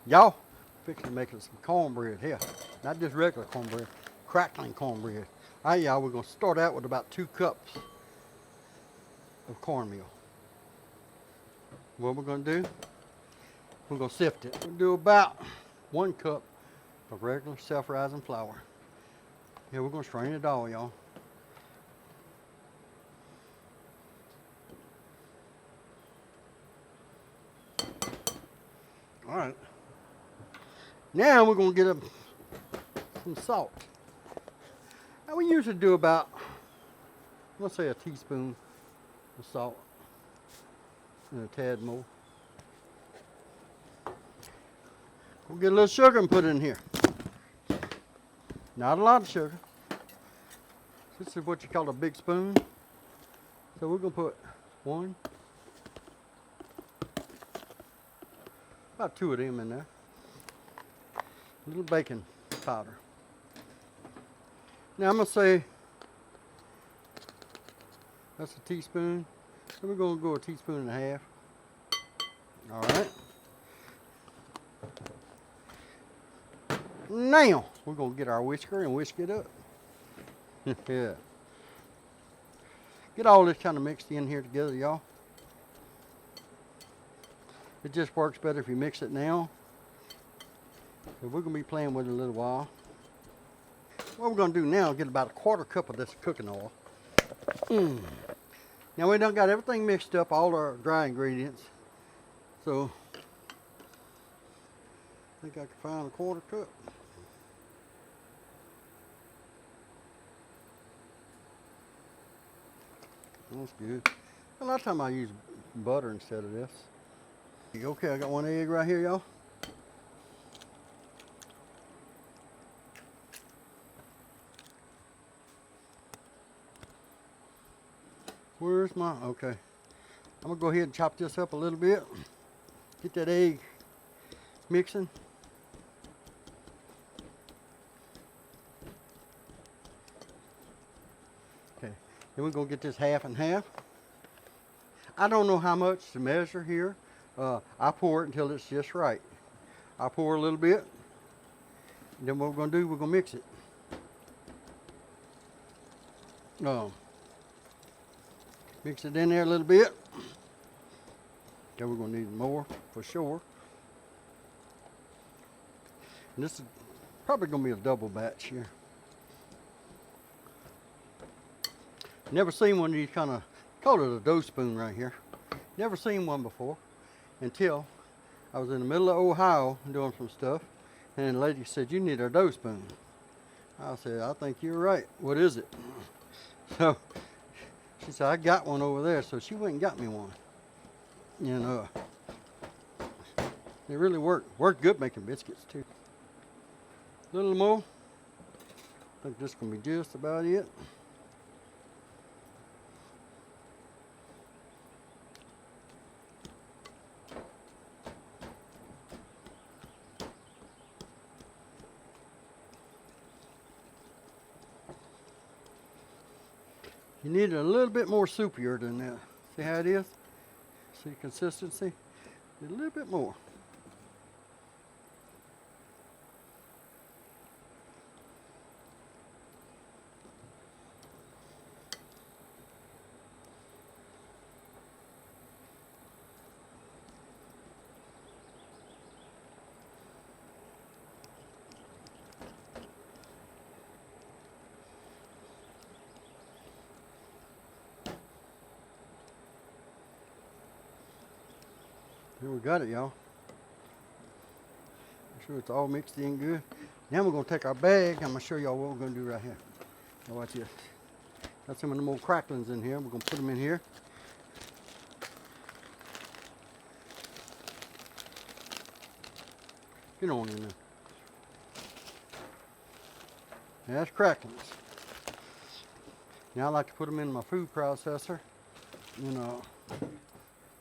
Y'all, fixing to make us some cornbread here. Not just regular cornbread, crackling cornbread. All right, y'all, we're going to start out with about 2 cups of cornmeal. What we're going to do, we're going to sift it. We'll do about 1 cup of regular self-rising flour. Yeah, we're going to strain it all, y'all. All right. Now we're going to get some salt. Now we usually do about, let's say, a teaspoon of salt and a tad more. We'll get a little sugar and put it in here. Not a lot of sugar. This is what you call a big spoon. So we're going to put 1, about 2 of them in there. A little baking powder. Now I'm going to say that's a teaspoon. So we're going to go a teaspoon and a half. All right. Now we're going to get our whisker and whisk it up. Yeah. Get all this kind of mixed in here together, y'all. It just works better if you mix it now. So we're going to be playing with it a little while. What we're going to do now is get about a 1/4 cup of this cooking oil. Now we done got everything mixed up, all our dry ingredients. So I think I can find a 1/4 cup. That's good. A lot of time I use butter instead of this. Okay, I got 1 egg right here, y'all. Where's my, okay. I'm gonna go ahead and chop this up a little bit. Get that egg mixing. Okay, then we're gonna get this half and half. I don't know how much to measure here. I pour it until it's just right. I pour a little bit. And then what we're gonna do, we're gonna mix it. Mix it in there a little bit. Okay, we're gonna need more for sure. And this is probably gonna be a double batch here. Never seen one of these kind of, call it a dough spoon right here. Never seen one before until I was in the middle of Ohio doing some stuff, and the lady said, "You need a dough spoon." I said, "I think you're right. What is it?" So she said, "I got one over there." So she went and got me one. And it really worked. Worked good making biscuits too. A little more. I think this is gonna be just about it. You need it a little bit more soupier than that. See how it is? See consistency? A little bit more. Here we got it, y'all. Make sure it's all mixed in good. Now we're gonna take our bag. I'm gonna show y'all what we're gonna do right here. Now watch this. Got some of them old cracklins in here. We're gonna put them in here. Get on in there. That's cracklins. Now I like to put them in my food processor.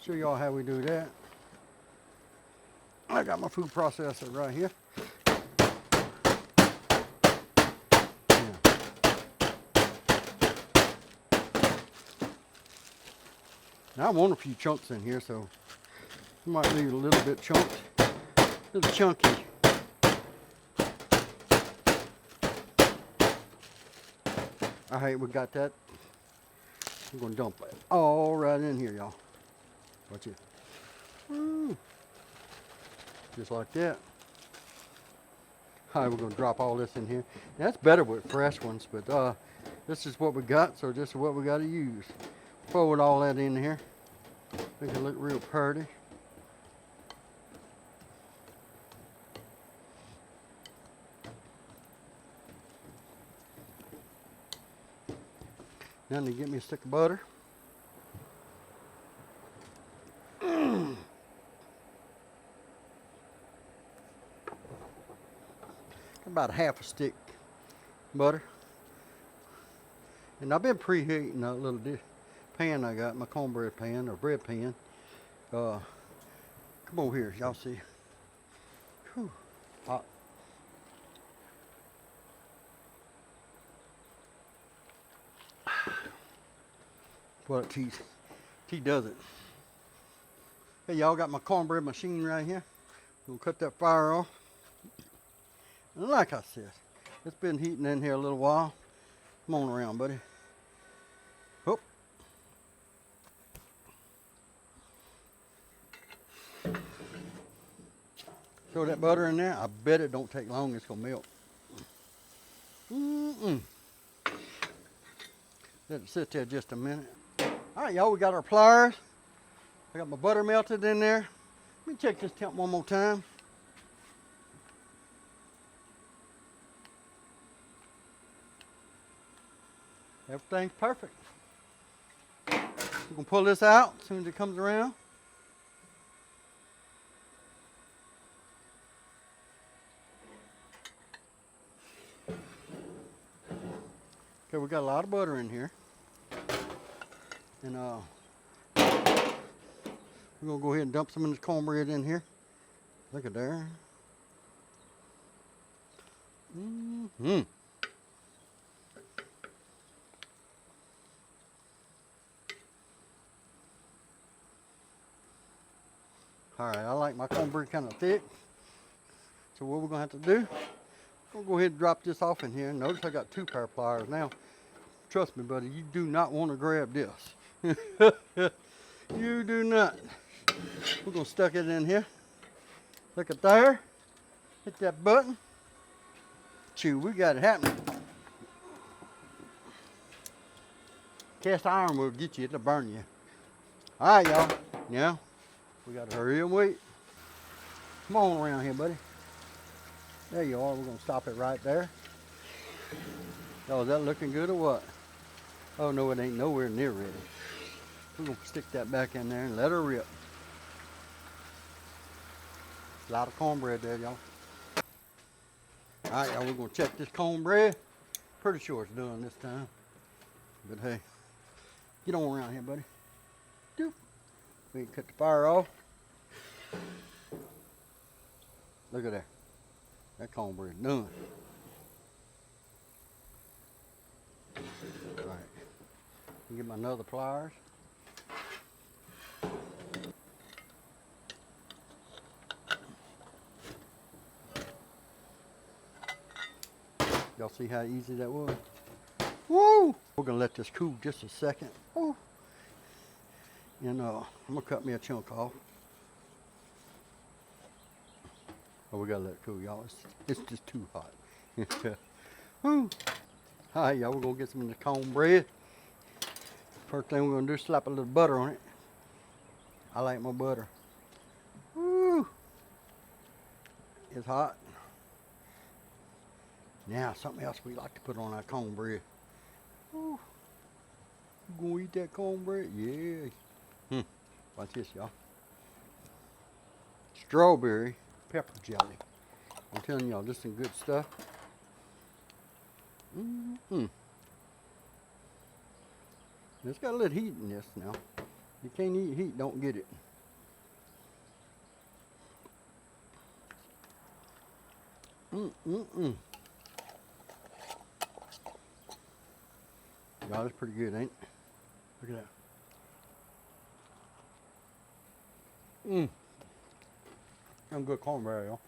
Show y'all how we do that. I got my food processor right here. Yeah. Now I want a few chunks in here, so I might leave a little bit chunked. Just little chunky. All right, we got that. I'm gonna dump it all right in here, y'all. Watch it. Just like that. All right, we're gonna drop all this in here. That's better with fresh ones, but this is what we got, so this is what we gotta use. Forward all that in here. Make it look real pretty. Now to get me a stick of butter. About half a stick butter. And I've been preheating a little pan I got, my cornbread pan or bread pan. Come over here, y'all see. Whew, hot. What T does it. Hey, y'all, got my cornbread machine right here. We'll cut that fire off. And like I said, it's been heating in here a little while. Come on around, buddy. Oh. Throw that butter in there. I bet it don't take long. It's gonna melt. Let it sit there just a minute. All right, y'all, we got our pliers. I got my butter melted in there. Let me check this temp one more time. Everything's perfect. We're gonna pull this out as soon as it comes around. Okay, we got a lot of butter in here. And we're gonna go ahead and dump some of this cornbread in here. Look at there. All right, I like my cornbread kind of thick. So what we're gonna have to do, we'll go ahead and drop this off in here. Notice I got 2 pair of pliers now. Trust me, buddy, you do not want to grab this. You do not. We're gonna stuck it in here. Look at there. Hit that button. Chew, we got it happening. Cast iron will get you, it'll burn you. All right, y'all. Now, we gotta hurry and wait. Come on around here, buddy. There you are. We're gonna stop it right there. Oh, is that looking good or what? Oh no, it ain't nowhere near ready. We're gonna stick that back in there and let her rip. A lot of cornbread there, y'all. All right, y'all, we're gonna check this cornbread. Pretty sure it's done this time. But hey, get on around here, buddy. Doop. We can cut the fire off. Look at that. That cornbread done. All right. Get my another pliers. Y'all see how easy that was? Woo! We're gonna let this cool just a second. Woo! And I'm gonna cut me a chunk off. Oh, we gotta let it cool, y'all. It's just too hot. Woo! All right, y'all, we're gonna get some of the cornbread. First thing we're gonna do is slap a little butter on it. I like my butter. Woo! It's hot. Now, something else we like to put on our cornbread. Ooh. You gonna eat that cornbread? Yeah. Watch this, y'all. Strawberry pepper jelly. I'm telling y'all, this is some good stuff. It's got a little heat in this now. You can't eat heat, don't get it. Y'all, that's pretty good, ain't it? Look at that. I'm good cornbread, y'all.